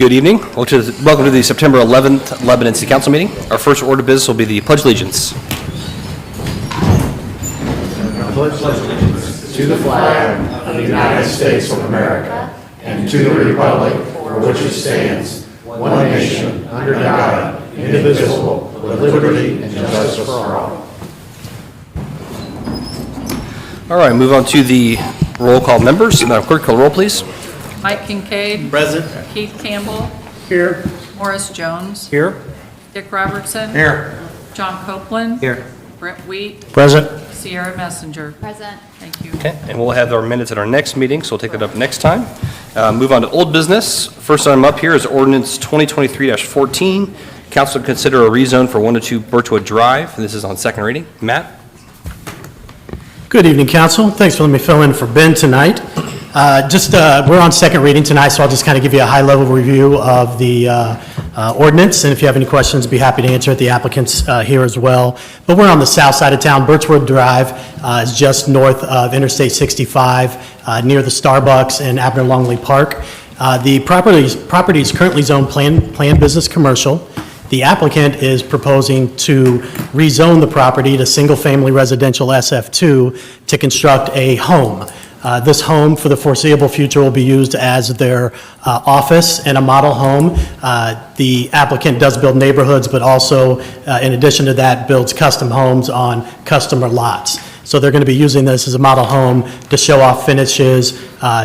Good evening. Welcome to the September 11th Lebanon City Council meeting. Our first order of business will be the Pledge of Allegiance. Pledge allegiance to the flag of the United States of America and to the republic for which it stands, one nation, under God, indivisible, with liberty and justice for all. All right, move on to the roll call members. Madam Clerk, call the roll, please. Mike Kincaid. Present. Keith Campbell. Here. Morris Jones. Here. Dick Robertson. Here. John Copeland. Here. Brent Wheat. Present. Sierra Messenger. Present. Thank you. Okay, and we'll have our minutes at our next meeting, so we'll take that up next time. Move on to old business. First item up here is ordinance 2023-14. Council to consider a rezone for 102 Birchwood Drive. This is on second reading. Matt? Good evening, Council. Thanks for letting me fill in for Ben tonight. We're on second reading tonight, so I'll just kind of give you a high-level review of the ordinance, and if you have any questions, be happy to answer it. The applicant's here as well. But we're on the south side of town. Birchwood Drive is just north of Interstate 65, near the Starbucks in Abner Longley Park. The property is currently zoned planned business commercial. The applicant is proposing to rezone the property to single-family residential SF2 to construct a home. This home, for the foreseeable future, will be used as their office and a model home. The applicant does build neighborhoods, but also, in addition to that, builds custom homes on customer lots. So they're going to be using this as a model home to show off finishes,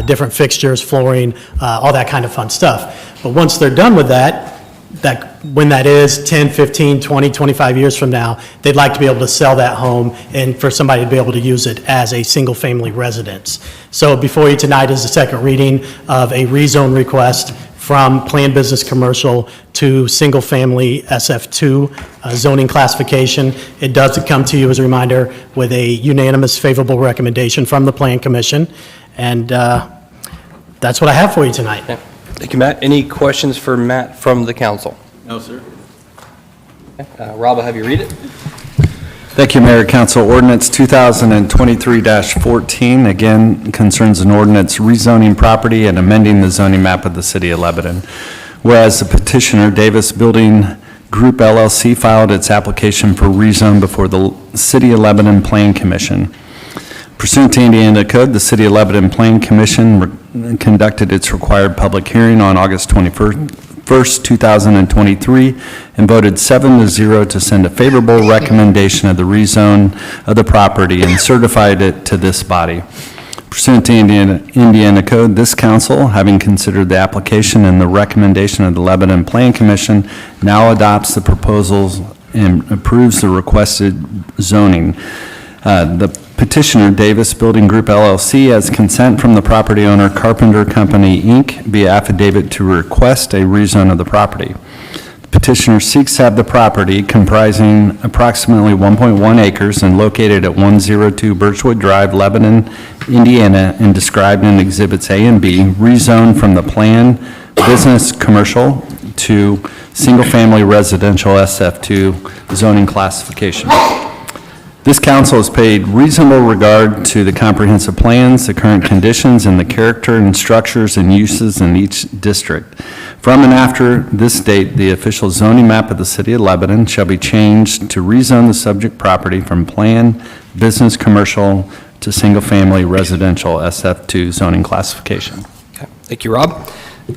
different fixtures, flooring, all that kind of fun stuff. But once they're done with that, when that is 10, 15, 20, 25 years from now, they'd like to be able to sell that home and for somebody to be able to use it as a single-family residence. So before you tonight is the second reading of a rezone request from planned business commercial to single-family SF2 zoning classification. It does come to you, as a reminder, with a unanimous favorable recommendation from the Plan Commission. And that's what I have for you tonight. Yeah. Thank you, Matt. Any questions for Matt from the council? No, sir. Okay. Rob, I'll have you read it. Thank you, Mayor, Council. Ordinance 2023-14, again, concerns an ordinance rezoning property and amending the zoning map of the city of Lebanon. Whereas the petitioner, Davis Building Group LLC, filed its application for rezone before the City of Lebanon Plan Commission. Pursuant to Indiana Code, the City of Lebanon Plan Commission conducted its required public hearing on August 21st, 2023, and voted 7-0 to send a favorable recommendation of the rezone of the property and certified it to this body. Pursuant to Indiana Code, this council, having considered the application and the recommendation of the Lebanon Plan Commission, now adopts the proposals and approves the requested zoning. The petitioner, Davis Building Group LLC, has consent from the property owner, Carpenter Company, Inc., via affidavit to request a rezone of the property. The petitioner seeks to have the property, comprising approximately 1.1 acres and located at 102 Birchwood Drive, Lebanon, Indiana, and described in Exhibits A and B, rezoned from the planned business commercial to single-family residential SF2 zoning classification. This council has paid reasonable regard to the comprehensive plans, the current conditions, and the character and structures and uses in each district. From and after this date, the official zoning map of the city of Lebanon shall be changed to rezone the subject property from planned business commercial to single-family residential SF2 zoning classification. Okay. Thank you, Rob.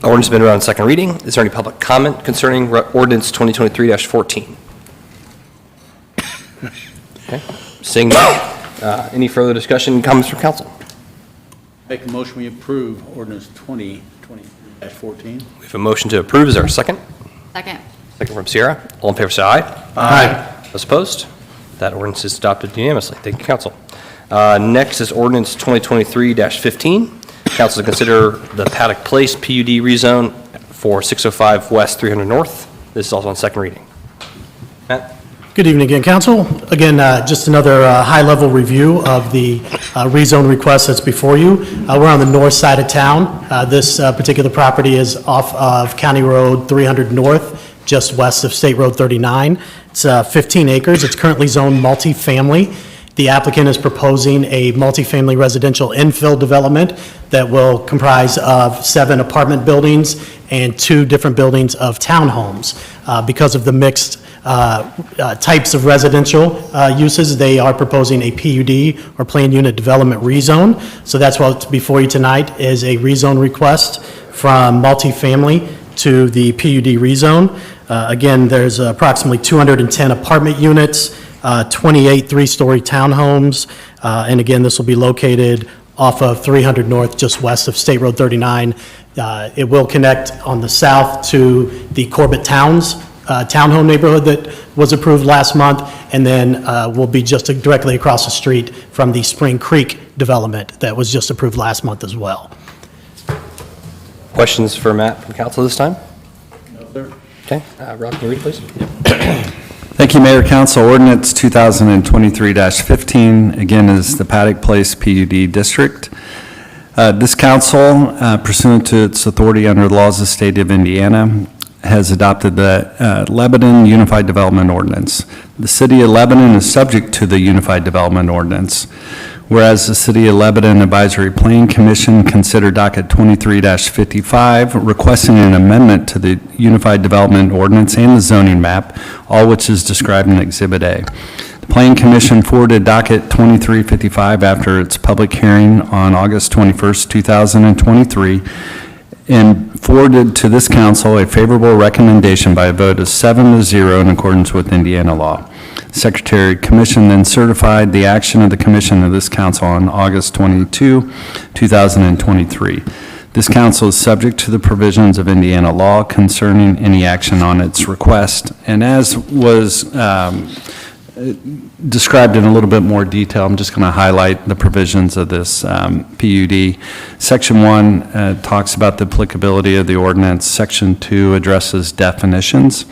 Ordinance has been around second reading. Is there any public comment concerning ordinance 2023-14? Okay. Seeing none, any further discussion, comments from council? Make a motion we approve ordinance 2023-14. We have a motion to approve. Is there a second? Second. Second from Sierra. All in favor, say aye. Aye. Those opposed? That ordinance is adopted unanimously. Thank you, council. Next is ordinance 2023-15. Council to consider the Paddock Place PUD rezone for 605 West 300 North. This is also on second reading. Matt? Good evening again, Council. Again, just another high-level review of the rezone request that's before you. We're on the north side of town. This particular property is off of County Road 300 North, just west of State Road 39. It's 15 acres. It's currently zoned multifamily. The applicant is proposing a multifamily residential infill development that will comprise of 7 apartment buildings and 2 different buildings of townhomes. Because of the mixed types of residential uses, they are proposing a PUD, or Planned Unit Development Rezone. So that's what's before you tonight, is a rezone request from multifamily to the PUD rezone. Again, there's approximately 210 apartment units, 28 3-story townhomes, and again, this will be located off of 300 North, just west of State Road 39. It will connect on the south to the Corbett Towns townhome neighborhood that was approved last month, and then will be just directly across the street from the Spring Creek development that was just approved last month as well. Questions for Matt from council this time? No, sir. Okay, Rob, can you read, please? Thank you, Mayor, Council. Ordinance 2023-15, again, is the Paddock Place PUD District. This council, pursuant to its authority under the laws of the state of Indiana, has adopted the Lebanon Unified Development Ordinance. The City of Lebanon is subject to the Unified Development Ordinance, whereas the City of Lebanon Advisory Plan Commission considered docket 23-55, requesting an amendment to the Unified Development Ordinance and the zoning map, all which is described in Exhibit A. The Plan Commission forwarded docket 2355 after its public hearing on August 21st, 2023, and forwarded to this council a favorable recommendation by a vote of 7-0 in accordance with Indiana law. Secretary Commission then certified the action of the Commission of this council on August 22, 2023. This council is subject to the provisions of Indiana law concerning any action on its request. And as was described in a little bit more detail, I'm just going to highlight the provisions of this PUD. Section 1 talks about the applicability of the ordinance. Section 2 addresses definitions.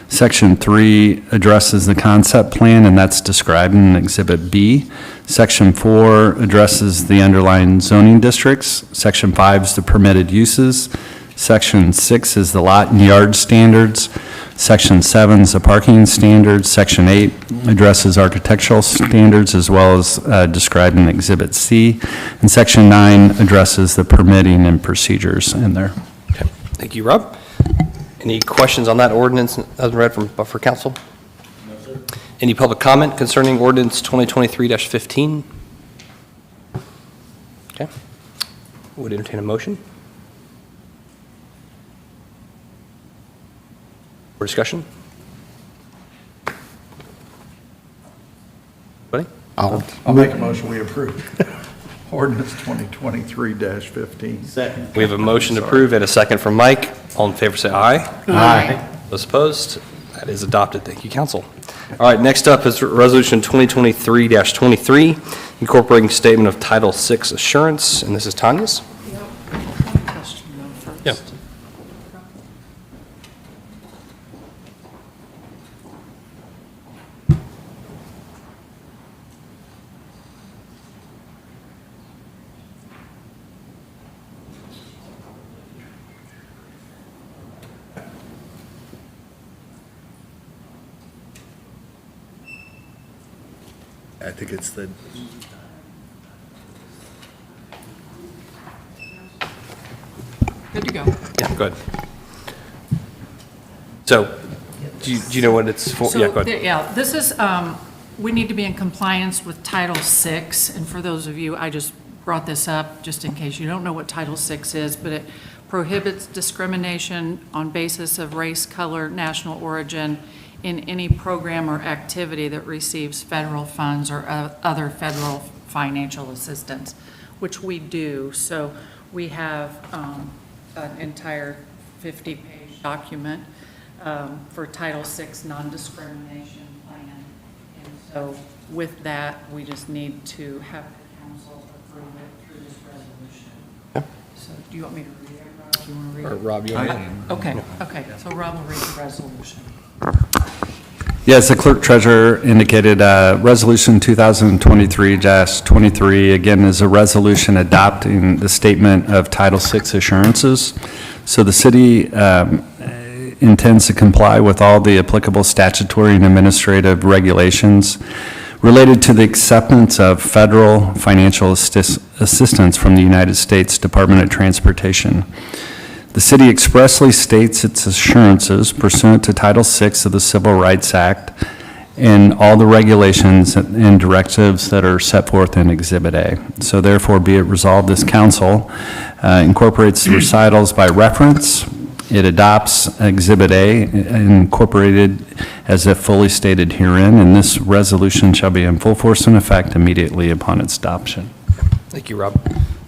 Section 3 addresses the concept plan, and that's described in Exhibit B. Section 4 addresses the underlying zoning districts. Section 5 is the permitted uses. Section 6 is the lot and yard standards. Section 7 is the parking standards. Section 8 addresses architectural standards as well as described in Exhibit C. And Section 9 addresses the permitting and procedures in there. Okay, thank you, Rob. Any questions on that ordinance as read for council? No, sir. Any public comment concerning ordinance 2023-15? Okay. Would entertain a motion? For discussion? Buddy? I'll make a motion, we approve. Ordinance 2023-15. Second. We have a motion to approve and a second from Mike. All in favor, say aye. Aye. Those opposed? That is adopted. Thank you, council. All right, next up is Resolution 2023-23, incorporating statement of Title VI assurance, and this is Tanya's. Question though first. Yeah. I think it's the, Good to go. Yeah, go ahead. So, do you know what it's for? Yeah, go ahead. Yeah, this is, we need to be in compliance with Title VI, and for those of you, I just brought this up just in case you don't know what Title VI is, but it prohibits discrimination on basis of race, color, national origin in any program or activity that receives federal funds or other federal financial assistance, which we do. So we have an entire 50-page document for Title VI non-discrimination plan. And so with that, we just need to have the council approve it through this resolution. Yeah. So do you want me to read it, Rob? Do you want to read Or it? Rob, you want to? Okay, so Rob will read the resolution. Yes, the clerk treasurer indicated Resolution 2023-23, again, is a resolution adopting the statement of Title VI assurances. So the city intends to comply with all the applicable statutory and administrative regulations related to the acceptance of federal financial assistance from the United States Department of Transportation. The city expressly states its assurances pursuant to Title VI of the Civil Rights Act and all the regulations and directives that are set forth in Exhibit A. So therefore, be it resolved, this council incorporates the recitals by reference. It adopts Exhibit A incorporated as if fully stated herein, and this resolution shall be in full force and effect immediately upon its adoption. Thank you, Rob.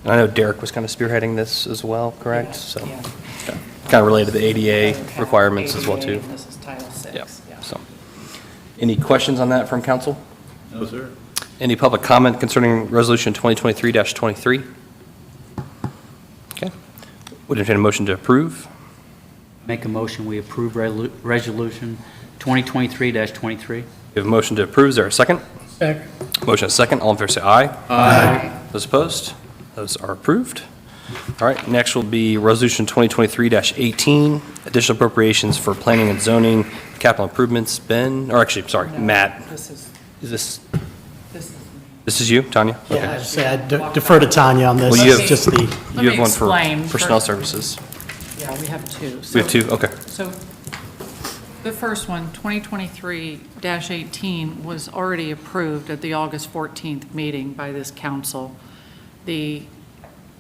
And I know Derek was kind of spearheading this as well, correct? So, kind of related to the ADA requirements as well, too. This is Title VI. Yeah, so. Any questions on that from council? No, sir. Any public comment concerning Resolution 2023-23? Okay. Would entertain a motion to approve? Make a motion, we approve Resolution 2023-23. We have a motion to approve. Is there a second? Second. Motion is second. All in favor say aye. Aye. Those opposed? Those are approved. All right, next will be Resolution 2023-18, additional appropriations for planning and zoning, capital improvements. Ben, or actually, sorry, Matt. This is, Is this, this is. this is you, Tanya? Yeah, I'd say I'd defer to Tanya on this. Well, you have- Just the, Let You me have one for explain. personnel services. Yeah, we have two. We have two, okay. So the first one, 2023-18, was already approved at the August 14th meeting by this council. The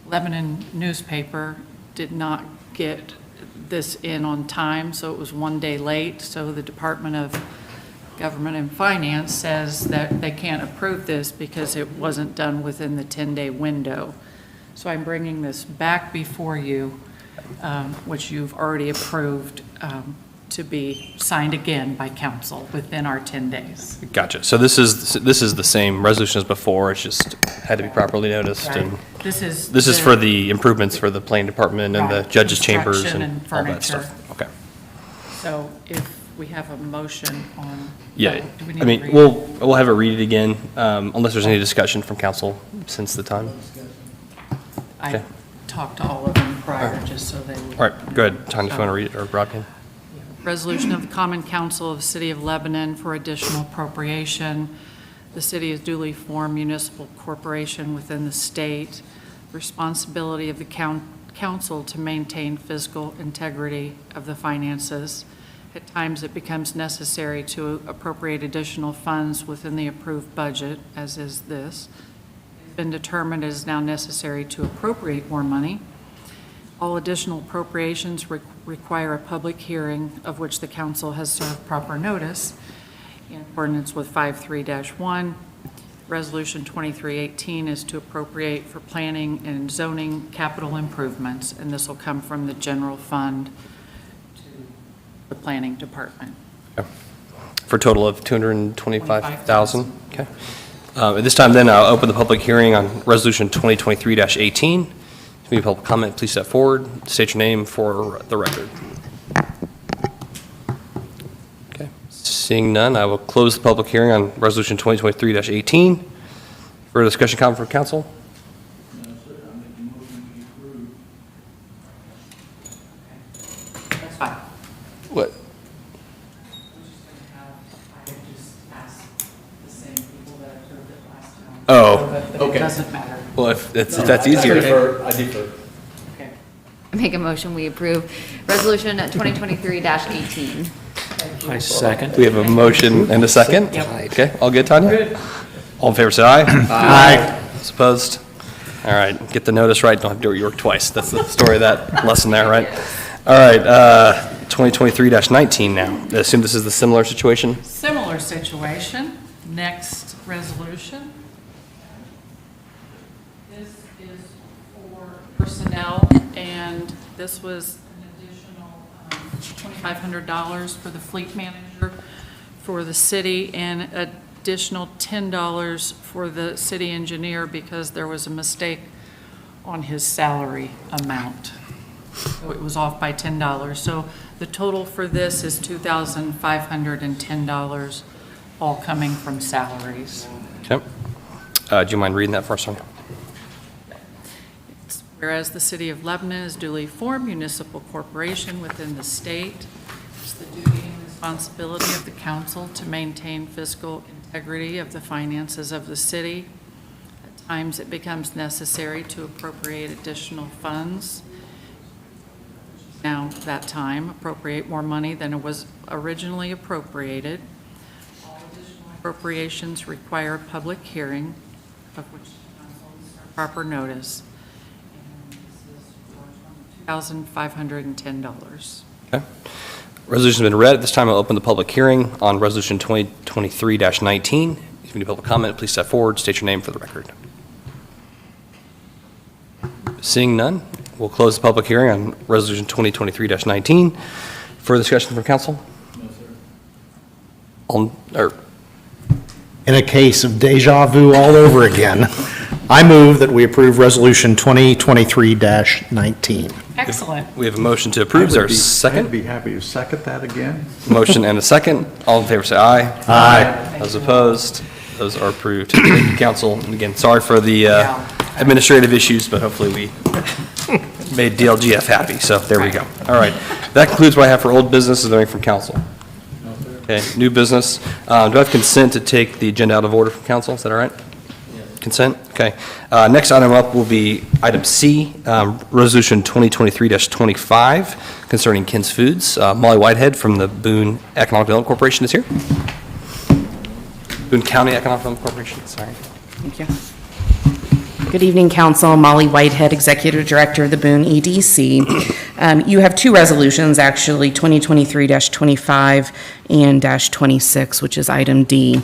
Lebanon newspaper did not get this in on time, so it was one day late. So the Department of Government and Finance says that they can't approve this because it wasn't done within the 10-day window. So I'm bringing this back before you, which you've already approved, to be signed again by council within our 10 days. Gotcha. So this is the same resolution as before, it's just had to be properly noticed, and This is. this is for the improvements for the planning department and the Right, judges' chambers construction and and all that furniture. stuff. Okay. So if we have a motion on. Yeah, do we need I to mean, read it? we'll have it read it again, unless there's any discussion from council since the time. I okay. talked to all of them prior, just so they would. All right, go ahead, Tanya, if you want to read it, or Rob can. Resolution of the Common Council of the City of Lebanon for additional appropriation. The city is duly formed municipal corporation within the state. Responsibility of the council to maintain fiscal integrity of the finances. At times, it becomes necessary to appropriate additional funds within the approved budget, as is this. It's been determined it is now necessary to appropriate more money. All additional appropriations require a public hearing, of which the council has served proper notice in accordance with 53-1. Resolution 2318 is to appropriate for planning and zoning capital improvements, and this will come from the general fund to the planning department. For a total of $225,000. Okay. At this time, then, I'll open the public hearing on Resolution 2023-18. If you have public comment, please step forward, state your name for the record. Okay. Seeing none, I will close the public hearing on Resolution 2023-18. Further discussion, comment from council? That's fine. What? Oh, But it doesn't matter. well, if that's easier. I defer. Okay. Make a motion, we approve Resolution 2023-18. I second. We have a motion and a second? Yep. Okay, all good, Tanya? All in favor, say aye. Aye. Opposed? All right, get the notice right, don't have to do your work twice. That's the story of that lesson there, right? All right, 2023-19 now. I assume this is the similar situation? Similar situation. Next resolution. This is for personnel, and this was an additional $2,500 for the fleet manager for the city, and additional $10 for the city engineer because there was a mistake on his salary amount. So it was off by $10. So the total for this is $2,510, all coming from salaries. Okay. Do you mind reading that for us, Sonia? Whereas the City of Lebanon is duly formed municipal corporation within the state, it's the duty and responsibility of the council to maintain fiscal integrity of the finances of the city. At times, it becomes necessary to appropriate additional funds. Now, that time, appropriate more money than it was originally appropriated. All additional appropriations require a public hearing, of which the council will serve proper notice. And this is for $2,510. Okay. Resolution's been read. At this time, I'll open the public hearing on Resolution 2023-19. If you have any public comment, please step forward, state your name for the record. Seeing none, we'll close the public hearing on Resolution 2023-19. Further discussion from council? No, sir. In a case of deja vu all over again, I move that we approve Resolution 2023-19. Excellent. We have a motion to approve. Is there a I'd second? be happy to second that again. Motion and a second. All in favor, say aye. Aye. Those opposed? Those are approved. Thank you, council. And again, sorry for the administrative issues, but hopefully we made DLGF happy, so there we go. All right. That concludes what I have for old business. Is there anything from council? Okay, new business. Do I have consent to take the agenda out of order from council? Is that all right? Consent? Okay. Next item up will be item C, Resolution 2023-25 concerning Ken's Foods. Molly Whitehead from the Boone Economic Development Corporation is here. Boone County Economic Development Corporation, sorry. Thank you. Good evening, Council. Molly Whitehead, Executive Director of the Boone EDC. You have two resolutions, actually, 2023-25 and -26, which is item D.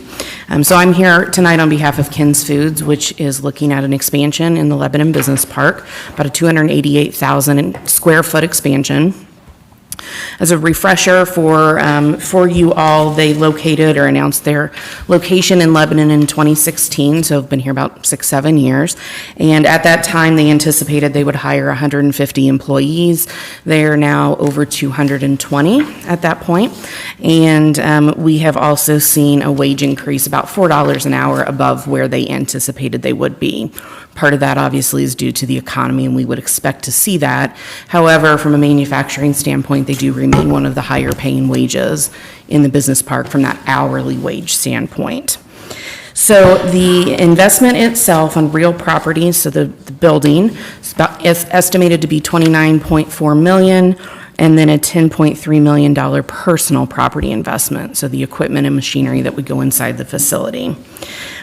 So I'm here tonight on behalf of Ken's Foods, which is looking at an expansion in the Lebanon Business Park, about a 288,000 square foot expansion. As a refresher for you all, they located or announced their location in Lebanon in 2016, so have been here about 6-7 years. And at that time, they anticipated they would hire 150 employees. They are now over 220 at that point. And we have also seen a wage increase about $4 an hour above where they anticipated they would be. Part of that obviously is due to the economy, and we would expect to see that. However, from a manufacturing standpoint, they do remain one of the higher paying wages in the business park from that hourly wage standpoint. So the investment itself on real property, so the building, is estimated to be $29.4 million, and then a $10.3 million personal property investment, so the equipment and machinery that would go inside the facility.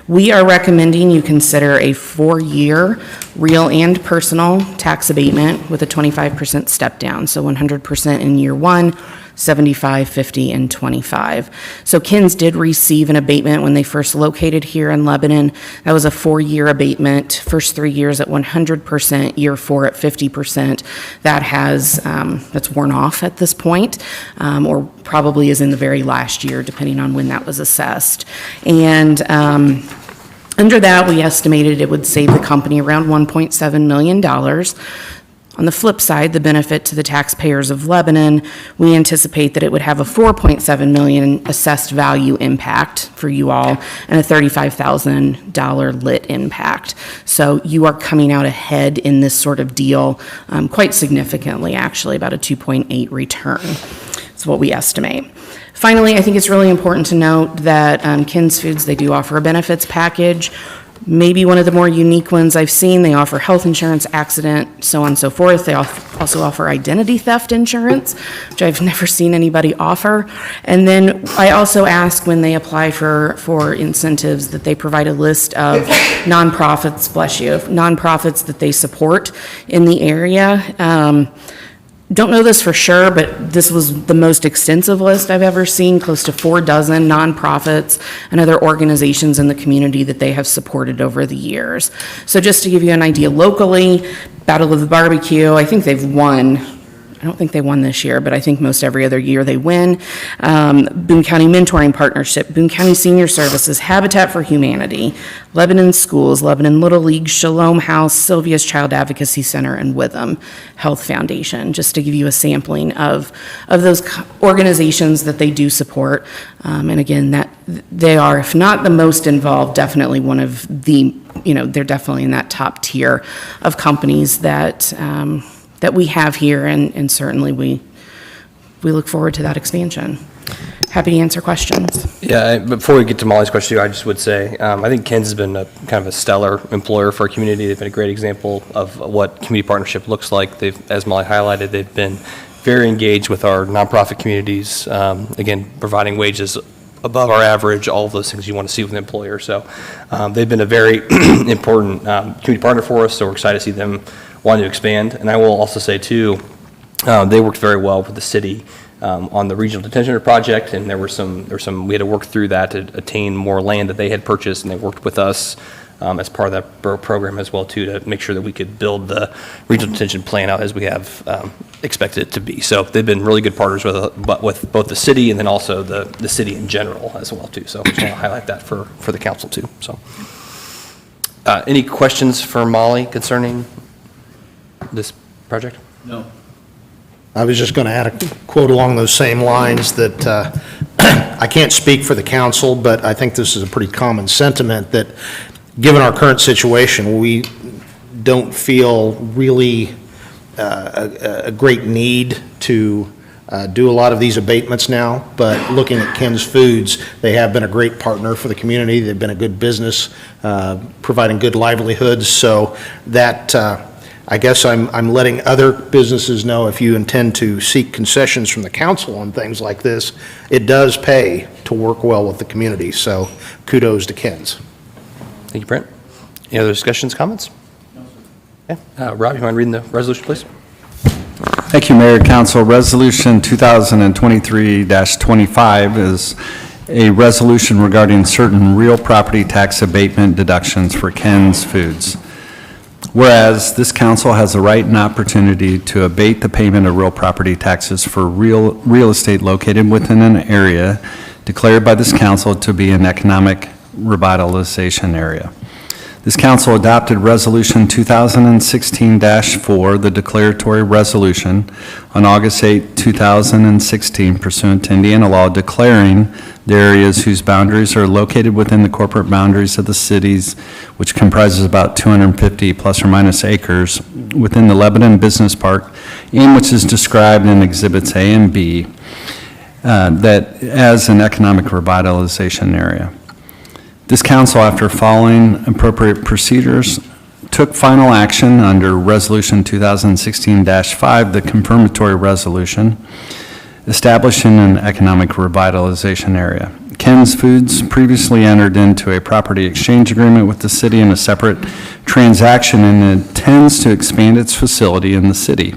We are recommending you consider a 4-year real and personal tax abatement with a 25% step down, so 100% in year 1, 75, 50, and 25. So Ken's did receive an abatement when they first located here in Lebanon. That was a 4-year abatement, first 3 years at 100%, year 4 at 50%. That has, that's worn off at this point, or probably is in the very last year, depending on when that was assessed. And under that, we estimated it would save the company around $1.7 million. On the flip side, the benefit to the taxpayers of Lebanon, we anticipate that it would have a $4.7 million assessed value impact for you all and a $35,000 lit impact. So you are coming out ahead in this sort of deal quite significantly, actually, about a 2.8 return. That's what we estimate. Finally, I think it's really important to note that Ken's Foods, they do offer a benefits package. Maybe one of the more unique ones I've seen. They offer health insurance, accident, so on and so forth. They also offer identity theft insurance, which I've never seen anybody offer. And then I also ask when they apply for incentives that they provide a list of nonprofits, nonprofits that they support in the area. Don't know this for sure, but this was the most extensive list I've ever seen, close to 4 dozen nonprofits and other organizations in the community that they have supported over the years. So just to give you an idea, locally, Battle of the Barbecue, I think they've won. I don't think they won this year, but I think most every other year they win. Boone County Mentoring Partnership, Boone County Senior Services, Habitat for Humanity, Lebanon Schools, Lebanon Little League, Shalom House, Sylvia's Child Advocacy Center, and Witham Health Foundation, just to give you a sampling of those organizations that they do support. And again, that they are, if not the most involved, definitely one of the, they're definitely in that top tier of companies that we have here, and certainly we look forward to that expansion. Happy to answer questions. Yeah, before we get to Molly's question, I just would say, I think Ken's has been kind of a stellar employer for our community. They've been a great example of what community partnership looks like. They've, as Molly highlighted, they've been very engaged with our nonprofit communities, again, providing wages above our average, all of those things you want to see with an employer. So they've been a very important community partner for us, so we're excited to see them wanting to expand. And I will also say, too, they worked very well with the city on the regional detention center project, and there were some, we had to work through that to attain more land that they had purchased, and they worked with us as part of that program as well, too, to make sure that we could build the regional detention plan out as we have expected it to be. So they've been really good partners with both the city and then also the city in general as well, too. So I just want to highlight that for the council, too. So any questions for Molly concerning this project? No. I was just going to add a quote along those same lines that I can't speak for the council, but I think this is a pretty common sentiment that, given our current situation, we don't feel really a great need to do a lot of these abatements now. But looking at Ken's Foods, they have been a great partner for the community. They've been a good business, providing good livelihoods. So that, I guess I'm letting other businesses know, if you intend to seek concessions from the council on things like this, it does pay to work well with the community. So kudos to Ken's. Thank you, Brent. Any other discussions, comments? No, sir. Yeah. Rob, you mind reading the resolution, please? Thank you, Mayor, Council. Resolution 2023-25 is a resolution regarding certain real property tax abatement deductions for Ken's Foods. Whereas this council has the right and opportunity to abate the payment of real property taxes for real estate located within an area declared by this council to be an economic revitalization area. This council adopted Resolution 2016-4, the declaratory resolution, on August 8, 2016, pursuant to Indiana law, declaring the areas whose boundaries are located within the corporate boundaries of the cities, which comprises about 250 plus or minus acres, within the Lebanon Business Park, and which is described in Exhibits A and B, that as an economic revitalization area. This council, after following appropriate procedures, took final action under Resolution 2016-5, the confirmatory resolution, establishing an economic revitalization area. Ken's Foods previously entered into a property exchange agreement with the city in a separate transaction and intends to expand its facility in the city.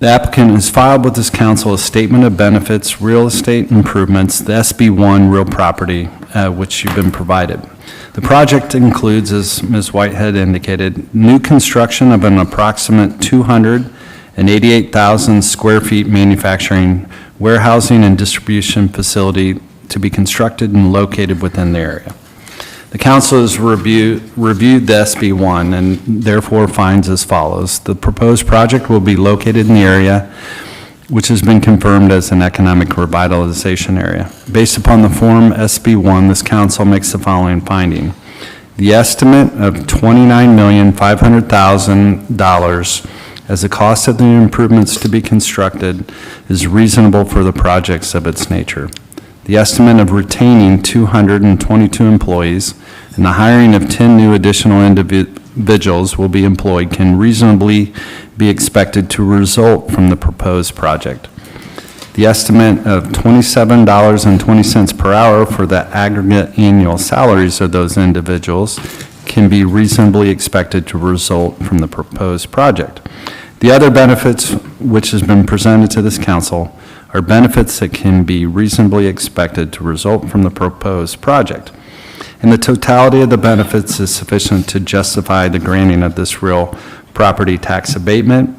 The applicant has filed with this council a statement of benefits, real estate improvements, the SB1 real property, which you've been provided. The project includes, as Ms. Whitehead indicated, new construction of an approximate 288,000 square feet manufacturing, warehousing, and distribution facility to be constructed and located within the area. The council has reviewed the SB1 and therefore finds as follows. The proposed project will be located in the area which has been confirmed as an economic revitalization area. Based upon the Form SB1, this council makes the following finding. The estimate of $29,500,000 as the cost of the improvements to be constructed is reasonable for the projects of its nature. The estimate of retaining 222 employees and the hiring of 10 new additional individuals will be employed can reasonably be expected to result from the proposed project. The estimate of $27.20 per hour for the aggregate annual salaries of those individuals can be reasonably expected to result from the proposed project. The other benefits which has been presented to this council are benefits that can be reasonably expected to result from the proposed project. And the totality of the benefits is sufficient to justify the granting of this real property tax abatement.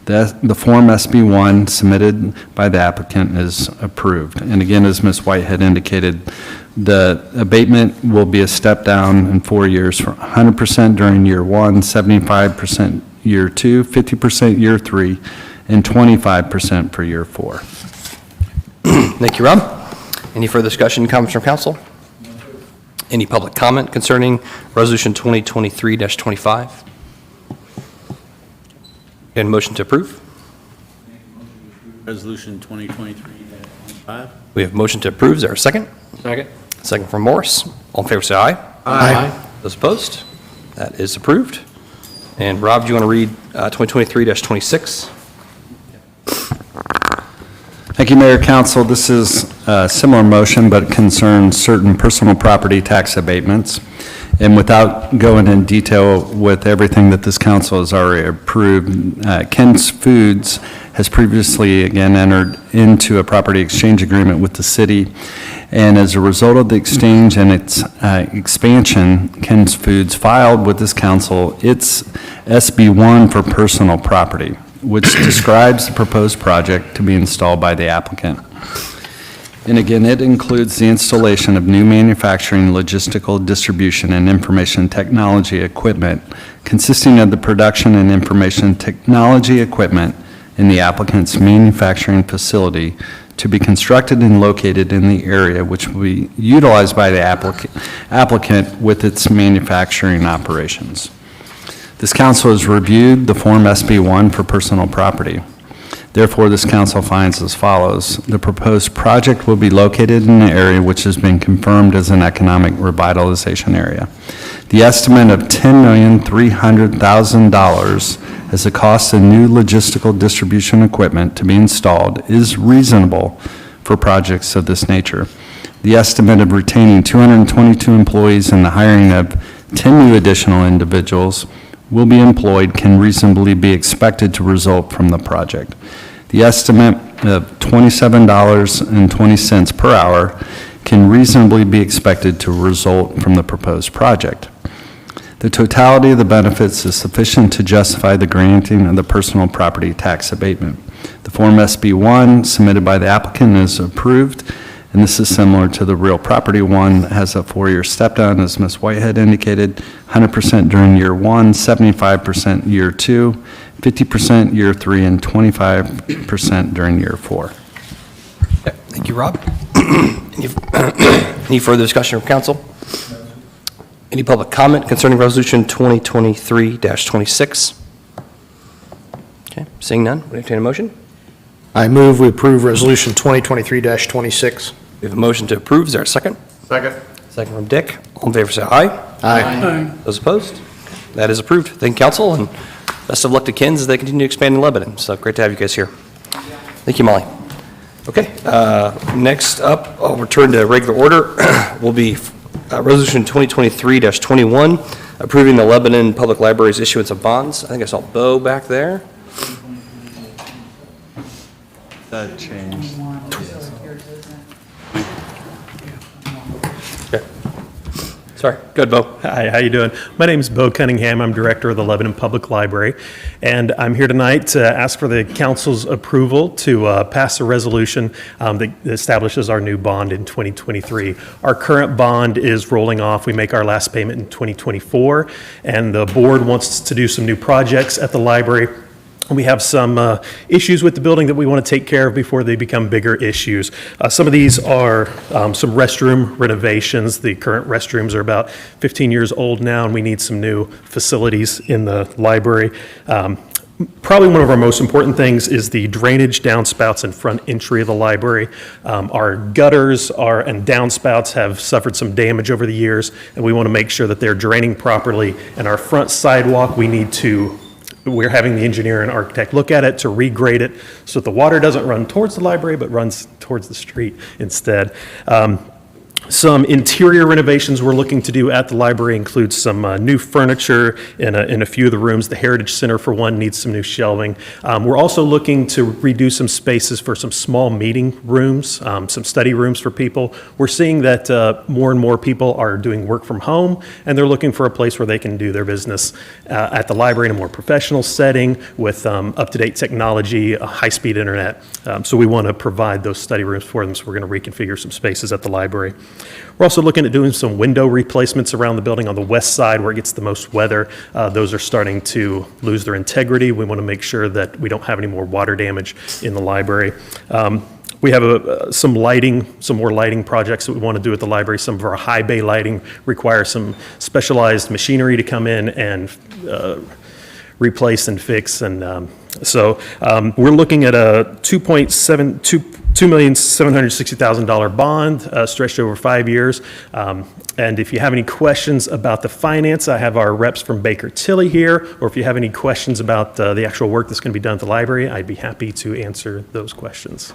The Form SB1 submitted by the applicant is approved. And again, as Ms. Whitehead indicated, the abatement will be a step down in 4 years from 100% during year 1, 75% year 2, 50% year 3, and 25% for year 4. Thank you, Rob. Any further discussion, comments from council? Any public comment concerning Resolution 2023-25? And motion to approve? Resolution 2023-25. We have motion to approve. Is there a second? Second. Second from Morris. All in favor, say aye. Aye. Those opposed? That is approved. And Rob, do you want to read 2023-26? Thank you, Mayor, Council. This is a similar motion, but concerns certain personal property tax abatements. And without going in detail with everything that this council has already approved, Ken's Foods has previously, again, entered into a property exchange agreement with the city. And as a result of the exchange and its expansion, Ken's Foods filed with this council its SB1 for personal property, which describes the proposed project to be installed by the applicant. And again, it includes the installation of new manufacturing, logistical, distribution, and information technology equipment consisting of the production and information technology equipment in the applicant's manufacturing facility to be constructed and located in the area which will be utilized by the applicant with its manufacturing operations. This council has reviewed the Form SB1 for personal property. Therefore, this council finds as follows. The proposed project will be located in an area which has been confirmed as an economic revitalization area. The estimate of $10,300,000 as the cost of new logistical distribution equipment to be installed is reasonable for projects of this nature. The estimate of retaining 222 employees and the hiring of 10 new additional individuals will be employed can reasonably be expected to result from the project. The estimate of $27.20 per hour can reasonably be expected to result from the proposed project. The totality of the benefits is sufficient to justify the granting of the personal property tax abatement. The Form SB1 submitted by the applicant is approved, and this is similar to the real property one that has a 4-year step down, as Ms. Whitehead indicated, 100% during year 1, 75% year 2, 50% year 3, and 25% during year 4. Thank you, Rob. Any further discussion from council? Any public comment concerning Resolution 2023-26? Okay, seeing none, we entertain a motion. I move we approve Resolution 2023-26. We have a motion to approve. Is there a second? Second. Second from Dick. All in favor, say aye. Aye. Those opposed? That is approved. Thank you, council, and best of luck to Ken's as they continue to expand in Lebanon. So great to have you guys here. Thank you, Molly. Okay, next up, I'll return to regular order, will be Resolution 2023-21, approving the Lebanon Public Library's issuance of bonds. I think I saw Bo back there. That changed. Okay. Sorry, go ahead, Bo. Hi, how you doing? My name is Bo Cunningham. I'm director of the Lebanon Public Library, and I'm here tonight to ask for the council's approval to pass a resolution that establishes our new bond in 2023. Our current bond is rolling off. We make our last payment in 2024, and the board wants to do some new projects at the library. We have some issues with the building that we want to take care of before they become bigger issues. Some of these are some restroom renovations. The current restrooms are about 15 years old now, and we need some new facilities in the library. Probably one of our most important things is the drainage downspouts and front entry of the library. Our gutters and downspouts have suffered some damage over the years, and we want to make sure that they're draining properly. And our front sidewalk, we're having the engineer and architect look at it to regrade it so that the water doesn't run towards the library but runs towards the street instead. Some interior renovations we're looking to do at the library include some new furniture in a few of the rooms. The Heritage Center, for one, needs some new shelving. We're also looking to redo some spaces for some small meeting rooms, some study rooms for people. We're seeing that more and more people are doing work from home, and they're looking for a place where they can do their business at the library in a more professional setting with up-to-date technology, a high-speed internet. So we want to provide those study rooms for them, so we're going to reconfigure some spaces at the library. We're also looking at doing some window replacements around the building on the west side where it gets the most weather. Those are starting to lose their integrity. We want to make sure that we don't have any more water damage in the library. We have some more lighting projects that we want to do at the library. Some of our high bay lighting requires some specialized machinery to come in and replace and fix and We're looking at a $2,760,000 bond stretched over 5 years. And if you have any questions about the finance, I have our reps from Baker Tilly here, or if you have any questions about the actual work that's going to be done at the library, I'd be happy to answer those questions.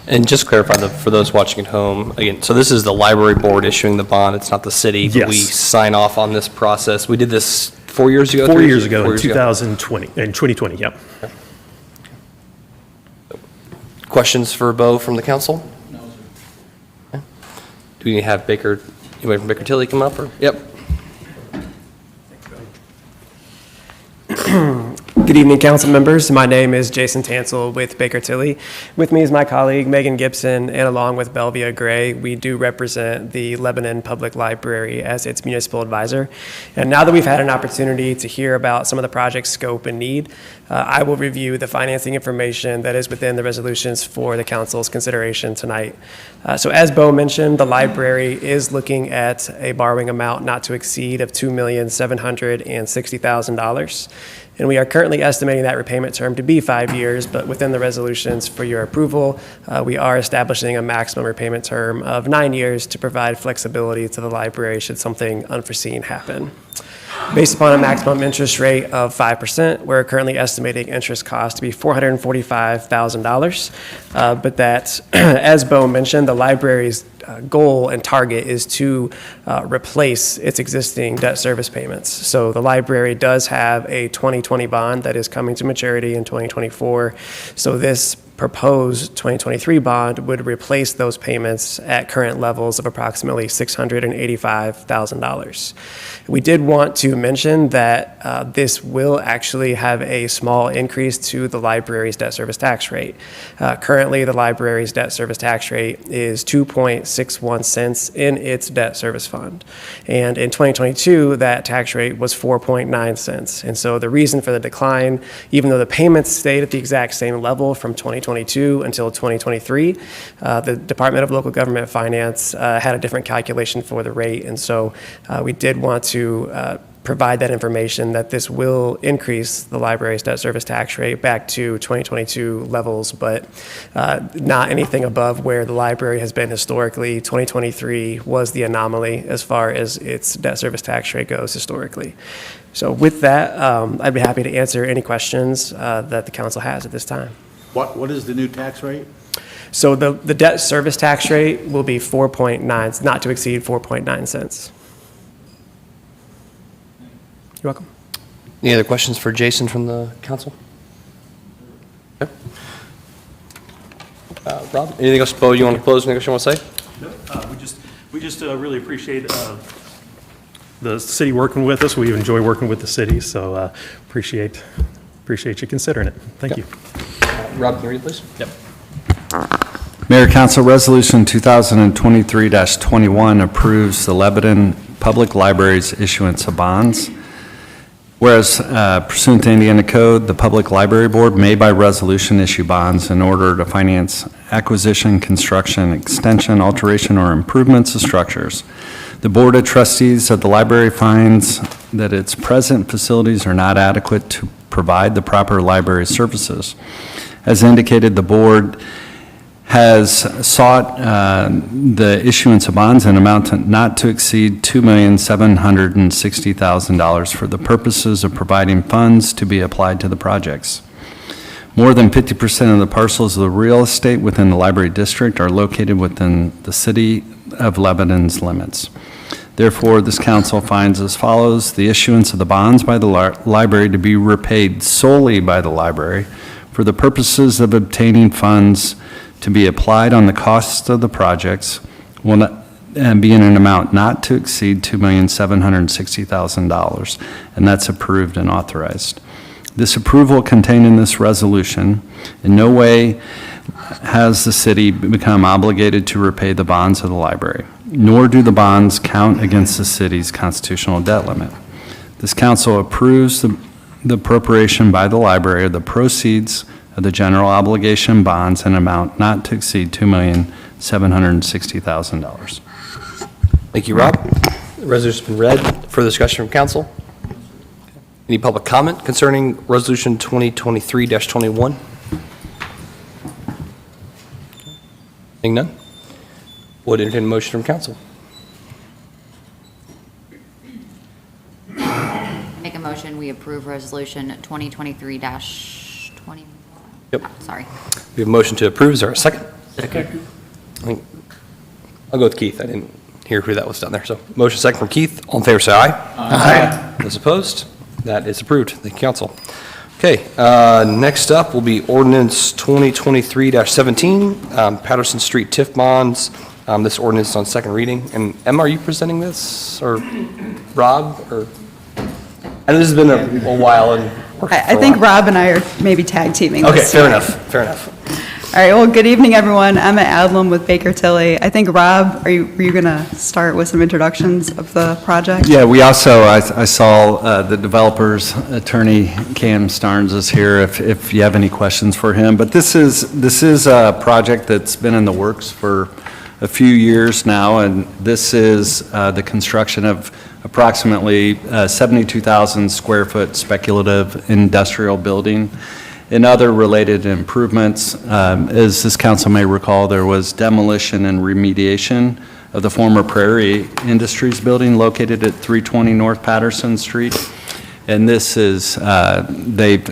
And just to clarify, for those watching at home, again, so this is the library board issuing the bond, it's not the city, but we Yes. sign off on this process. We did this 4 years ago? 4 3 years ago, 4 in 2020, yep. Questions for Bo from the council? No, sir. Do we have anybody from Baker Tilly come up, or? Yep. Good evening, council members. My name is Jason Tansel with Baker Tilly. With me is my colleague Megan Gibson, and along with Belvia Gray, we do represent the Lebanon Public Library as its municipal advisor. And now that we've had an opportunity to hear about some of the project's scope and need, I will review the financing information that is within the resolutions for the council's consideration tonight. So as Bo mentioned, the library is looking at a borrowing amount not to exceed of $2,760,000. And we are currently estimating that repayment term to be 5 years, but within the resolutions for your approval, we are establishing a maximum repayment term of 9 years to provide flexibility to the library should something unforeseen happen. Based upon a maximum interest rate of 5%, we're currently estimating interest cost to be $445,000. But that, as Bo mentioned, the library's goal and target is to replace its existing debt service payments. So the library does have a 2020 bond that is coming to maturity in 2024. So this proposed 2023 bond would replace those payments at current levels of approximately $685,000. We did want to mention that this will actually have a small increase to the library's debt service tax rate. Currently, the library's debt service tax rate is 2.61 cents in its debt service fund. And in 2022, that tax rate was 4.9 cents. And so the reason for the decline, even though the payments stayed at the exact same level from 2022 until 2023, the Department of Local Government Finance had a different calculation for the rate. And so we did want to provide that information that this will increase the library's debt service tax rate back to 2022 levels, but not anything above where the library has been historically. 2023 was the anomaly as far as its debt service tax rate goes historically. So with that, I'd be happy to answer any questions that the council has at this time. What is the new tax rate? So the debt service tax rate will be 4.9, not to exceed 4.9 cents. You're welcome. Any other questions for Jason from the council? Okay. Rob, anything else, Bo, you want to close? Anything else you want to say? No, we just really appreciate the city working with us. We enjoy working with the city, so appreciate you considering it. Thank you. Rob, can you read, please? Yep. Mayor, Council Resolution 2023-21 approves the Lebanon Public Library's issuance of bonds. Whereas pursuant to Indiana Code, the Public Library Board may by resolution issue bonds in order to finance acquisition, construction, extension, alteration, or improvements of structures. The Board of Trustees of the library finds that its present facilities are not adequate to provide the proper library services. As indicated, the Board has sought the issuance of bonds in amount not to exceed $2,760,000 for the purposes of providing funds to be applied to the projects. More than 50% of the parcels of the real estate within the library district are located within the city of Lebanon's limits. Therefore, this council finds as follows: the issuance of the bonds by the library to be repaid solely by the library for the purposes of obtaining funds to be applied on the costs of the projects will not, and be in an amount not to exceed $2,760,000, and that's approved and authorized. This approval contained in this resolution in no way has the city become obligated to repay the bonds of the library, nor do the bonds count against the city's constitutional debt limit. This council approves the appropriation by the library of the proceeds of the general obligation bonds in an amount not to exceed $2,760,000. Thank you, Rob. The resolution's been read. Further discussion from council? Any public comment concerning Resolution 2023-21? Seeing none? Would entertain a motion from council. Make a motion, we approve resolution 2023-20. Yep. Sorry. We have a motion to approve. Is there a second? Second. I'll go with Keith. I didn't hear who that was down there. So motion second from Keith. All in favor, say aye. Aye. Those opposed? That is approved. Thank you, council. Okay, next up will be ordinance 2023-17, Patterson Street TIF bonds. This ordinance is on second reading. And Emma, are you presenting this, or Rob, or? I know this has been a while and. I think Rob and I are maybe tag teaming Okay, this. fair enough, fair enough. All right, well, good evening, everyone. I'm at Adlam with Baker Tilly. I think, Rob, were you going to start with some introductions of the project? Yeah, we also, I saw the developer's attorney, Cam Starnes, is here if you have any questions for him. But this is a project that's been in the works for a few years now, and this is the construction of approximately 72,000 square foot speculative industrial building and other related improvements. As this council may recall, there was demolition and remediation of the former Prairie Industries building located at 320 North Patterson Street. And this is, they've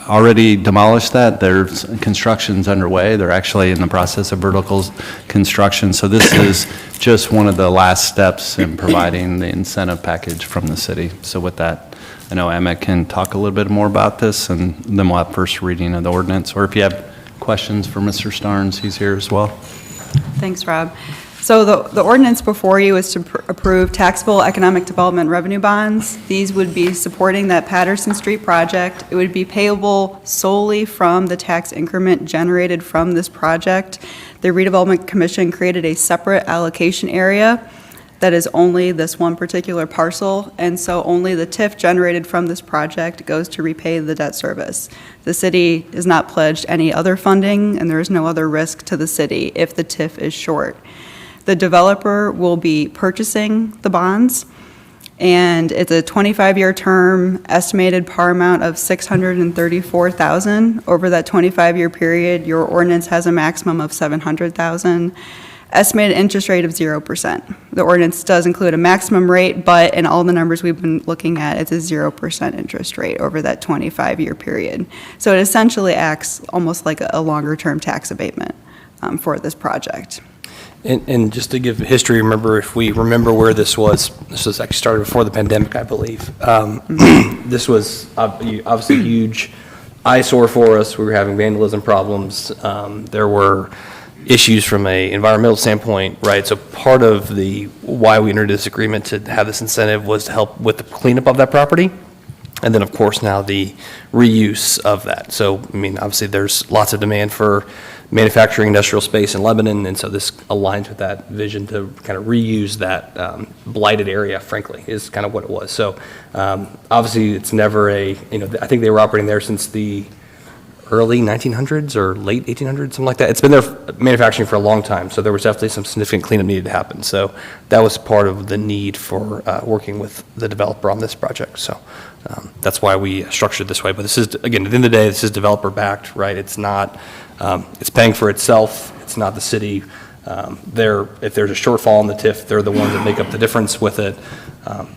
already demolished that. There's construction's underway. They're actually in the process of vertical construction. So this is just one of the last steps in providing the incentive package from the city. So with that, I know Emma can talk a little bit more about this, and then we'll have first reading of the ordinance. Or if you have questions for Mr. Starnes, he's here as well. Thanks, Rob. So the ordinance before you is to approve taxable economic development revenue bonds. These would be supporting that Patterson Street project. It would be payable solely from the tax increment generated from this project. The Redevelopment Commission created a separate allocation area that is only this one particular parcel, and so only the TIF generated from this project goes to repay the debt service. The city is not pledged any other funding, and there is no other risk to the city if the TIF is short. The developer will be purchasing the bonds, and it's a 25-year term, estimated par amount of $634,000. Over that 25-year period, your ordinance has a maximum of $700,000. Estimated interest rate of 0%. The ordinance does include a maximum rate, but in all the numbers we've been looking at, it's a 0% interest rate over that 25-year period. So it essentially acts almost like a longer-term tax abatement for this project. And just to give history, if we remember where this was actually started before the pandemic, I believe. This was obviously a huge eyesore for us. We were having vandalism problems. There were issues from an environmental standpoint, right? So part of why we entered this agreement to have this incentive was to help with the cleanup of that property. And then, of course, now the reuse of that. So, obviously there's lots of demand for manufacturing industrial space in Lebanon, and so this aligns with that vision to kind of reuse that blighted area, frankly, is kind of what it was. So, obviously, it's never I think they were operating there since the early 1900s or late 1800s, something like that. It's been there manufacturing for a long time, so there was definitely some significant cleanup needed to happen. So that was part of the need for working with the developer on this project. So that's why we structured it this way. But this is, again, at the end of the day, this is developer-backed, right? It's not, it's paying for itself. It's not the city. If there's a shortfall in the TIF, they're the ones that make up the difference with it.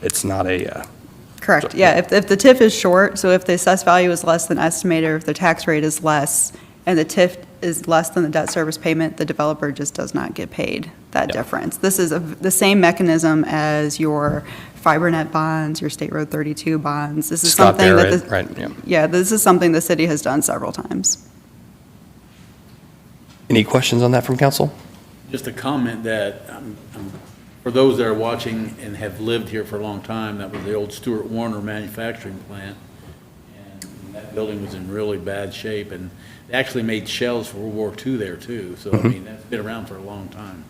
It's not a... Correct, yeah, if the TIF is short, so if the assessed value is less than estimated, or if the tax rate is less, and the TIF is less than the debt service payment, the developer just does not get paid that difference. This is the same mechanism as your FiberNet bonds, your State Road 32 bonds. This is Scott something Barrett, that right, yeah, this is something the city has done several times. Any questions on that from council? Just a comment that for those that are watching and have lived here for a long time, that was the old Stuart Warner manufacturing plant. And that building was in really bad shape, and they actually made shells for World War II there too. So, that's been around for a long time.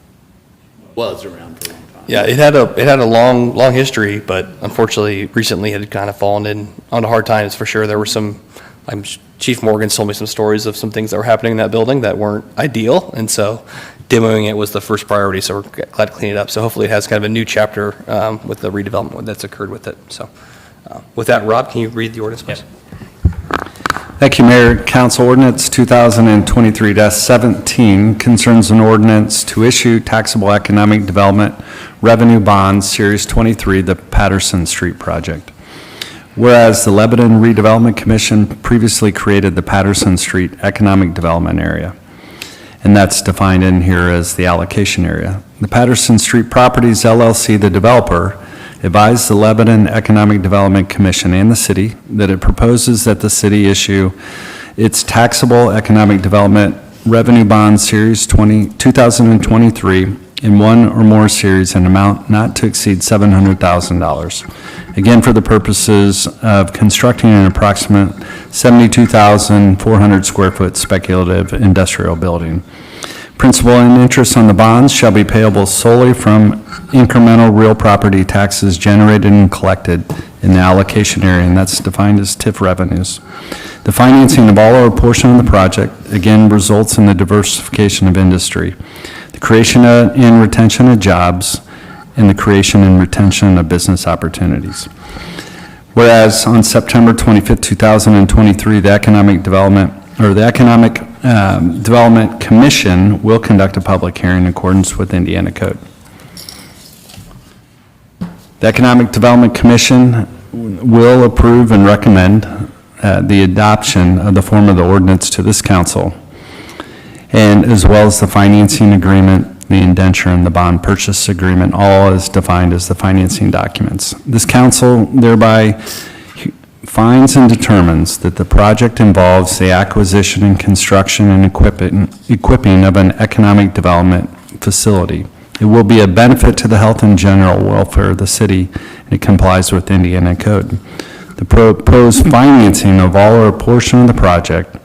Was around for a long time. Yeah, it had a long history, but unfortunately, recently it had kind of fallen onto hard times for sure. There were some, Chief Morgan told me some stories of some things that were happening in that building that weren't ideal, and so demoing it was the first priority, so we're glad to clean it up. So hopefully it has kind of a new chapter with the redevelopment that's occurred with it. So With that, Rob, can you read the ordinance, please? Thank you, Mayor. Council Ordinance 2023-17 concerns an ordinance to issue taxable economic development revenue bonds, Series 23, the Patterson Street project. Whereas the Lebanon Redevelopment Commission previously created the Patterson Street Economic Development Area, and that's defined in here as the allocation area. The Patterson Street Properties LLC, the developer, advised the Lebanon Economic Development Commission and the city that it proposes that the city issue its taxable economic development revenue bond Series 2023 in one or more series in amount not to exceed $700,000. Again, for the purposes of constructing an approximate 72,400 square foot speculative industrial building. Principal and interest on the bonds shall be payable solely from incremental real property taxes generated and collected in the allocation area, and that's defined as TIF revenues. The financing of all or a portion of the project, again, results in the diversification of industry, the creation and retention of jobs, and the creation and retention of business opportunities. Whereas on September 25th, 2023, the Economic Development Commission will conduct a public hearing in accordance with Indiana Code. The Economic Development Commission will approve and recommend the adoption of the form of the ordinance to this council, and as well as the financing agreement, the indenture, and the bond purchase agreement, all as defined as the financing documents. This council thereby finds and determines that the project involves the acquisition and construction and equipping of an economic development facility. It will be a benefit to the health and general welfare of the city, and it complies with Indiana Code. The proposed financing of all or a portion of the project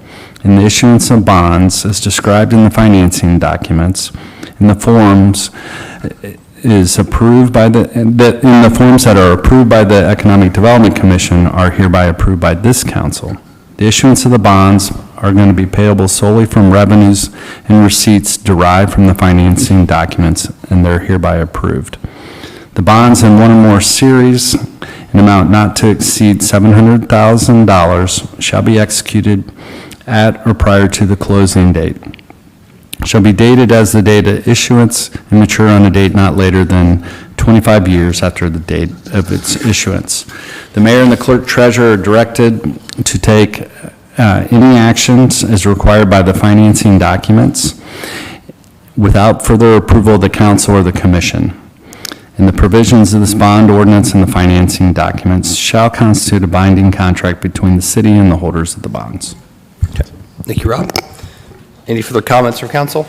and the issuance of bonds as described in the financing documents in the forms is approved by in the forms that are approved by the Economic Development Commission are hereby approved by this council. The issuance of the bonds are going to be payable solely from revenues and receipts derived from the financing documents, and they're hereby approved. The bonds in one or more series, an amount not to exceed $700,000, shall be executed at or prior to the closing date. Shall be dated as the date of issuance and mature on a date not later than 25 years after the date of its issuance. The mayor and the clerk treasurer are directed to take any actions as required by the financing documents without further approval of the council or the commission. And the provisions of this bond ordinance and the financing documents shall constitute a binding contract between the city and the holders of the bonds. Okay. Thank you, Rob. Any further comments from council?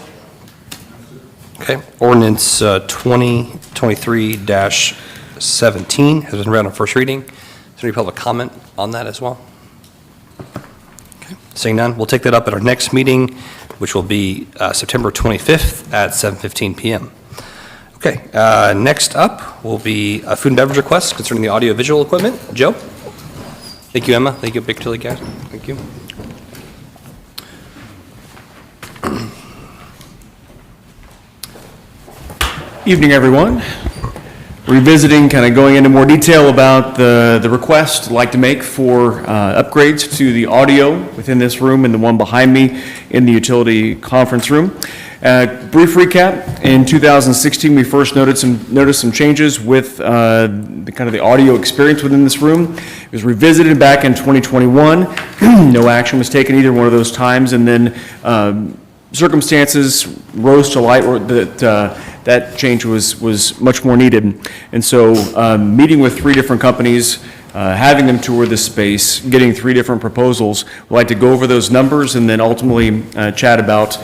Okay. Ordinance 2023-17 has been read on first reading. Is there any public comment on that as well? Okay. Seeing none, we'll take that up at our next meeting, which will be September 25th at 7:15 p.m. Okay. Next up will be a food and beverage request concerning the audio-visual equipment. Joe? Thank you, Emma. Thank you, Big Chili Gas. Thank you. Evening, everyone. Revisiting, kind of going into more detail about the request I'd like to make for upgrades to the audio within this room and the one behind me in the utility conference room. Brief recap, in 2016, we first noticed some changes with the audio experience within this room. It was revisited back in 2021. No action was taken either one of those times, and then circumstances rose to light that change was much more needed. And so meeting with 3 different companies, having them tour this space, getting 3 different proposals, we'd like to go over those numbers and then ultimately chat about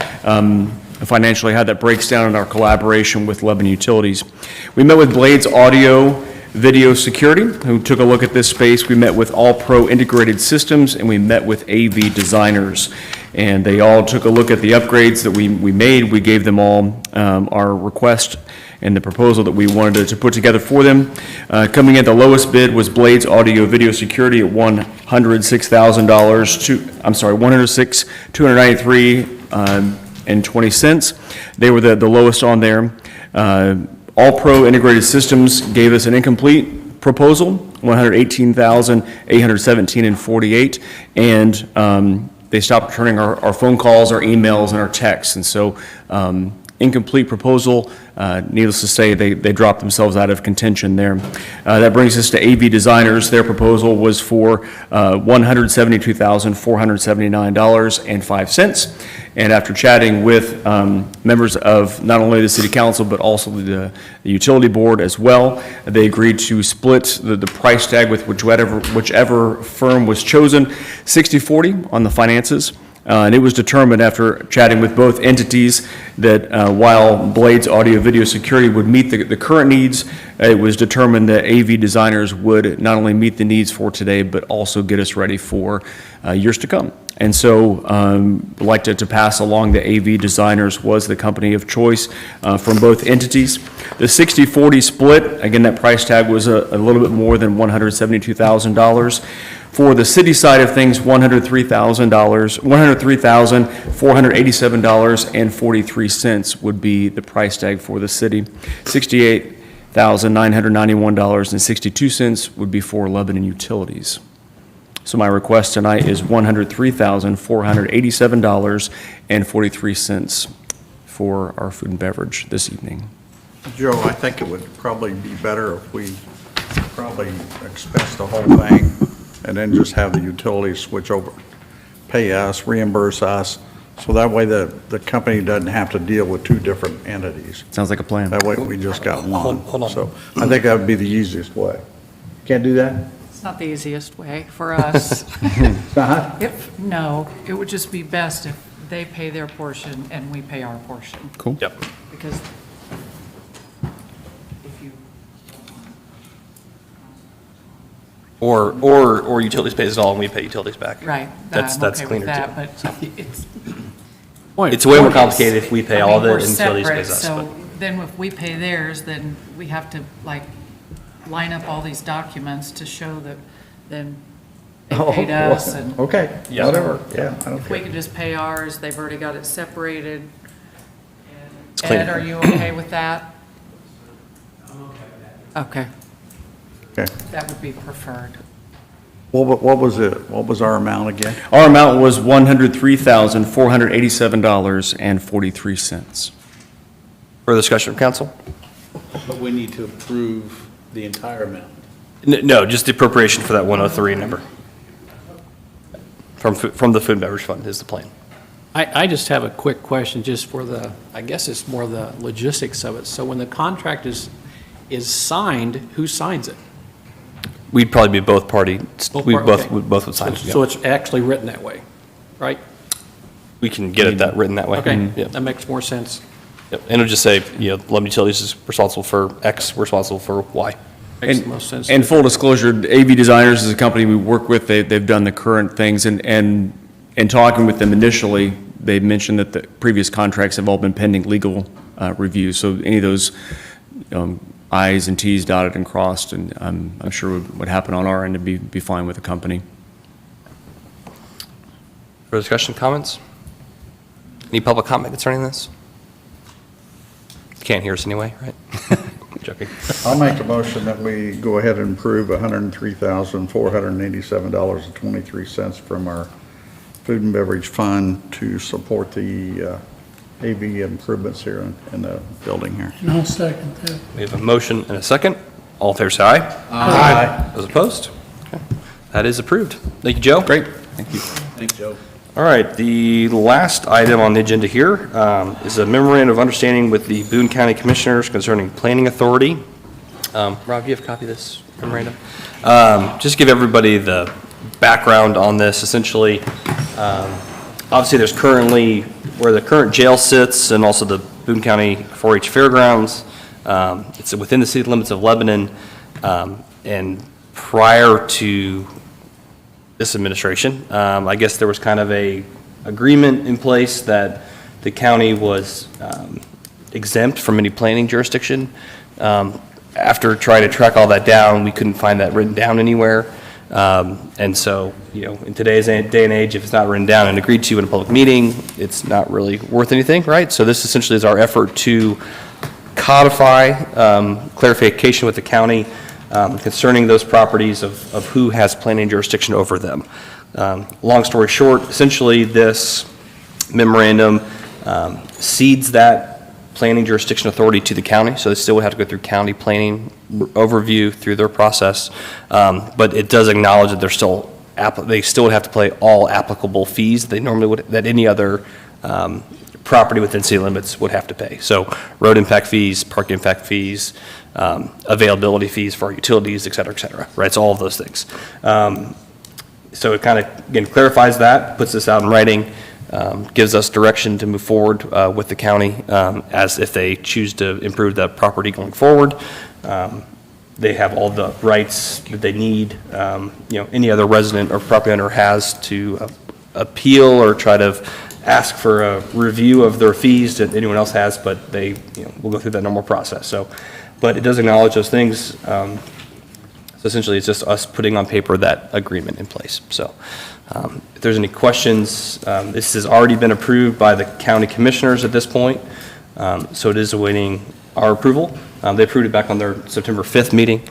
financially how that breaks down in our collaboration with Lebanon Utilities. We met with Blades Audio Video Security, who took a look at this space. We met with All Pro Integrated Systems, and we met with AV Designers. And they all took a look at the upgrades that we made. We gave them all our request and the proposal that we wanted to put together for them. Coming in, the lowest bid was Blades Audio Video Security at $106,293.20. They were the lowest on there. All Pro Integrated Systems gave us an incomplete proposal $118,817.48, and they stopped returning our phone calls, our emails, and our texts. And so incomplete proposal. Needless to say, they dropped themselves out of contention there. That brings us to AV Designers. Their proposal was for $172,479.05. And after chatting with members of not only the City Council, but also the Utility Board as well, they agreed to split the price tag with whichever firm was chosen, 60-40 on the finances. And it was determined after chatting with both entities that while Blades Audio Video Security would meet the current needs, it was determined that AV Designers would not only meet the needs for today, but also get us ready for years to come. And so I'd like to pass along that AV Designers was the company of choice from both entities. The 60-40 split, again, that price tag was a little bit more than $172,000. For the city side of things, $103,487.43 would be the price tag for the city. $68,991.62 would be for Lebanon Utilities. So my request tonight is $103,487.43 for our food and beverage this evening. Joe, I think it would probably be better if we probably expense the whole thing and then just have the utilities switch over, pay us, reimburse us, so that way the company doesn't have to deal with two different entities. Sounds like a plan. That way we just got one. Hold on. So I think that would be the easiest way. Can't do that? It's not the easiest way for us. No, it would just be best if they pay their portion and we pay our portion. Cool. Yep. Because if you, Or utilities pays it all and we pay utilities back. right, That's I'm okay with cleaner that, too. but it's. It's way more complicated if we pay all of it I mean, and utilities pays us. we're separate, but- so then if we pay theirs, then we have to like line up all these documents to show that then they paid us and. Okay, Yeah. whatever, yeah, I don't If we care. could just pay ours, they've already got it separated. It's cleaner. Ed, are you okay with that? Okay, Okay. that would be preferred. What was it? What was our amount again? Our amount was $103,487.43. Further discussion from council? But we need to approve the entire amount. No, just the appropriation for that 103 number. From the food and beverage fund is the plan. I just have a quick question just for I guess it's more the logistics of it. So when the contract is signed, who signs it? We'd probably be both parties. We Okay. both would sign it. So it's actually written that way, right? We can get it written that way. Okay, Yep. that makes more sense. Yep. And it'll just say, Lebanon Utilities is responsible for X, we're responsible for Y. Makes the most sense. And full disclosure, AV Designers is a company we work with. They've done the current things, and in talking with them initially, they mentioned that the previous contracts have all been pending legal reviews. So any of those I's and T's dotted and crossed, and I'm sure would happen on our end to be fine with the company. Further discussion, comments? Any public comment concerning this? Can't hear us anyway, right? Joking. I'll make a motion that we go ahead and approve $103,487.23 from our food and beverage fund to support the AV improvements here in the building here. And I'll second that. We have a motion and a second. All in favor, say aye. Aye. Those opposed? Okay. That is approved. Thank you, Joe. Great, thank you. Thanks, Joe. All right, the last item on the agenda here is a memorandum of understanding with the Boone County Commissioners concerning planning authority. Rob, do you have a copy of this memorandum? Just give everybody the background on this. Essentially, obviously, there's currently where the current jail sits and also the Boone County 4-H Fairgrounds. It's within the city limits of Lebanon. And prior to this administration, I guess there was kind of a agreement in place that the county was exempt from any planning jurisdiction. After trying to track all that down, we couldn't find that written down anywhere. And so, in today's day and age, if it's not written down and agreed to in a public meeting, it's not really worth anything, right? So this essentially is our effort to codify clarification with the county concerning those properties of who has planning jurisdiction over them. Long story short, essentially, this memorandum cedes that planning jurisdiction authority to the county, so they still would have to go through county planning overview through their process, but it does acknowledge that they still would have to pay all applicable fees they normally would, that any other property within city limits would have to pay. So road impact fees, park impact fees, availability fees for our utilities, et cetera, right? It's all of those things. So it kind of, again, clarifies that, puts this out in writing, gives us direction to move forward with the county as if they choose to improve that property going forward. They have all the rights that they need, any other resident or property owner has to appeal or try to ask for a review of their fees that anyone else has, but they will go through that normal process. So, but it does acknowledge those things. So essentially, it's just us putting on paper that agreement in place. So if there's any questions, this has already been approved by the county commissioners at this point. So it is awaiting our approval. They approved it back on their September 5th meeting.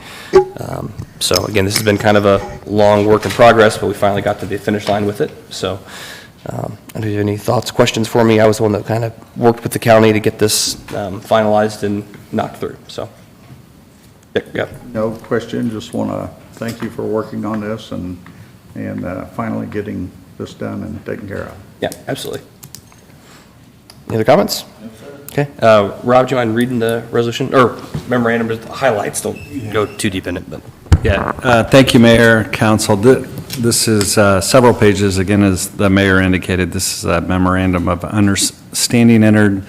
So again, this has been kind of a long work in progress, but we finally got to the finish line with it. So do you have any thoughts, questions for me? I was the one that kind of worked with the county to get this finalized and knocked through. So, yeah. No question, just want to thank you for working on this and finally getting this done and taken care of. Yeah, absolutely. Any other comments? No, sir. Okay. Rob, do you mind reading the resolution or memorandum? Just the highlights, don't go too deep in it, but. Yeah, thank you, Mayor, Council. This is several pages. Again, as the mayor indicated, this is a memorandum of understanding entered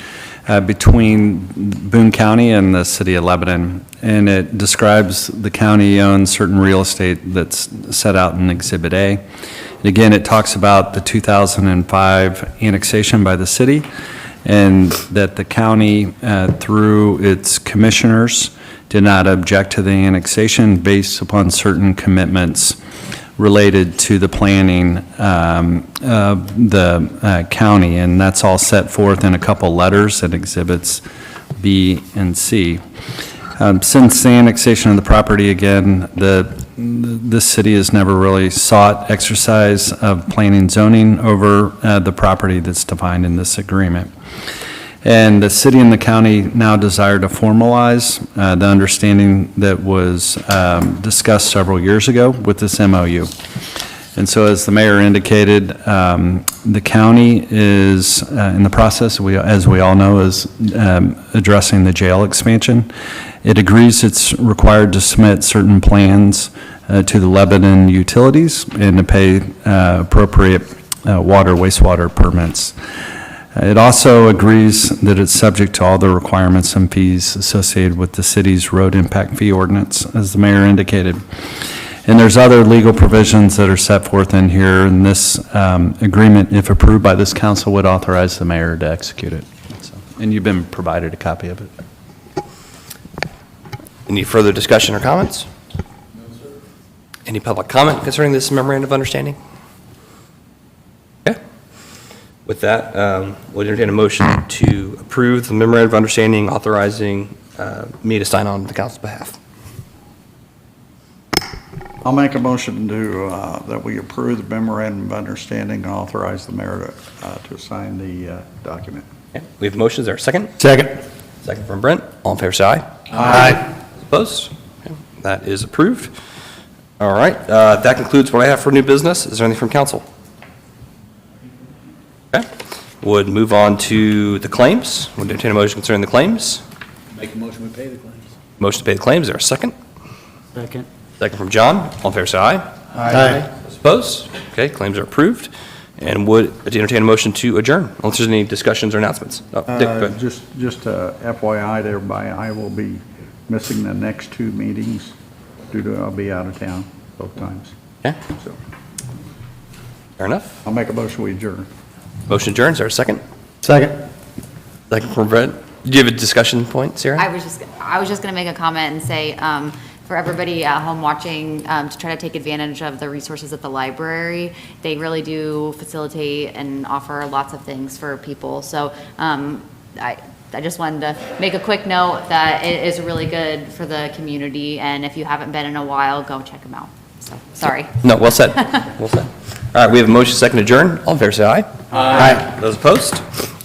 between Boone County and the city of Lebanon. And it describes the county owns certain real estate that's set out in Exhibit A. And again, it talks about the 2005 annexation by the city and that the county, through its commissioners, did not object to the annexation based upon certain commitments related to the planning of the county, and that's all set forth in a couple letters in Exhibits B and C. Since the annexation of the property, again, this city has never really sought exercise of planning zoning over the property that's defined in this agreement. And the city and the county now desire to formalize the understanding that was discussed several years ago with this MOU. And so as the mayor indicated, the county is in the process, as we all know, is addressing the jail expansion. It agrees it's required to submit certain plans to the Lebanon utilities and to pay appropriate wastewater permits. It also agrees that it's subject to all the requirements and fees associated with the city's road impact fee ordinance, as the mayor indicated. And there's other legal provisions that are set forth in here, and this agreement, if approved by this council, would authorize the mayor to execute it. So, and you've been provided a copy of it. Any further discussion or comments? No, sir. Any public comment concerning this memorandum of understanding? Okay. With that, we'll entertain a motion to approve the memorandum of understanding authorizing me to sign on the council's behalf. I'll make a motion to, that we approve the memorandum of understanding and authorize the mayor to sign the document. Okay. We have motions. Is there a second? Second. Second from Brent. All in favor, say aye. Aye. Opposed? Okay. That is approved. All right. That concludes what I have for new business. Is there anything from council? Okay. Would move on to the claims. Would entertain a motion concerning the claims. Make a motion, we pay the claims. Motion to pay the claims. Is there a second? Second. Second from John. All in favor, say aye. Aye. Opposed? Okay, claims are approved. And would entertain a motion to adjourn, unless there's any discussions or announcements. Oh, Dick, go ahead. Just FYI to everybody, I will be missing the next two meetings due to I'll be out of town both times. Okay, So fair enough. I'll make a motion, we adjourn. Motion adjourned. Is there a second? Second. Second from Brent. Do you have a discussion point, Sarah? I was just going to make a comment and say, for everybody at home watching, to try to take advantage of the resources at the library. They really do facilitate and offer lots of things for people. So I just wanted to make a quick note that it is really good for the community, and if you haven't been in a while, go check them out. So, sorry. No, well said. Well said. All right, we have a motion second to adjourn. All in favor, say aye. Aye. Those opposed?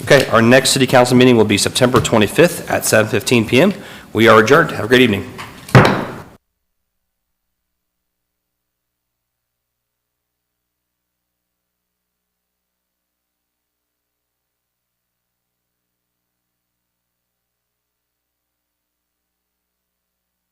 Okay, our next city council meeting will be September 25th at 7:15 PM. We are adjourned. Have a great evening.